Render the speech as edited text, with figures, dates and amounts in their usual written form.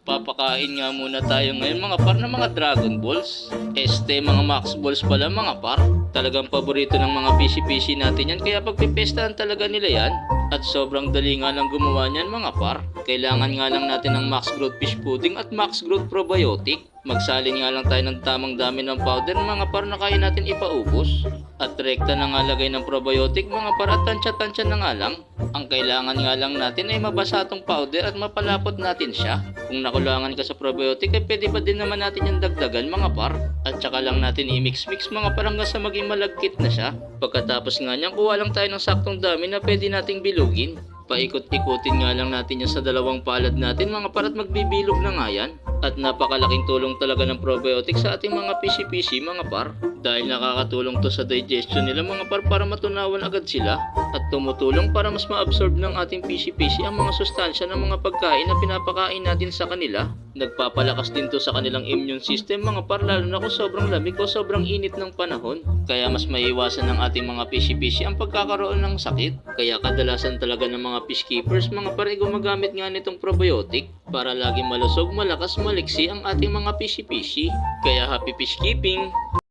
Papakain nga muna tayo ngayon mga par ng mga Dragon Balls. Mga Max Balls pala mga par. Talagang paborito ng mga PC natin yan, kaya pagpipestahan talaga nila yan. At sobrang dali nga lang gumawa niyan mga par. Kailangan nga lang natin ng Max Growth Fish Pudding at Max Growth Probiotic. Magsalin nga lang tayo ng tamang dami ng powder mga par na kaya natin ipaubos. At rekta na nga lagay ng probiotic mga par at tansya-tansya na nga lang. Ang kailangan nga lang natin ay mabasa tong powder at mapalapot natin siya. Kung nakulangan ka sa probiotic ay pwede pa din naman natin yung dagdagan mga par. At saka lang natin i-mix-mix mga par hanggang sa maging malagkit na siya. Pagkatapos nga niyan, kuha lang tayo ng saktong dami na pwede nating bilugin. Paikot-ikutin nga lang natin yan sa dalawang palad natin mga par at magbibilog na nga yan. At napakalaking tulong talaga ng probiotic sa ating mga PC mga par. Dahil nakakatulong to sa digestion nila mga par para matunawan agad sila. At tumutulong para mas ma-absorb ng ating PC ang mga sustansya ng mga pagkain na pinapakain natin sa kanila. Nagpapalakas din to sa kanilang immune system mga par, lalo na kung sobrang lamig o sobrang init ng panahon. Kaya mas maiiwasan ng ating mga PC ang pagkakaroon ng sakit. Kaya kadalasan talaga ng mga peacekeepers mga par ay gumagamit nga nitong probiotic para laging malusog, malakas, maliksi ang ating mga PC. Kaya happy peacekeeping!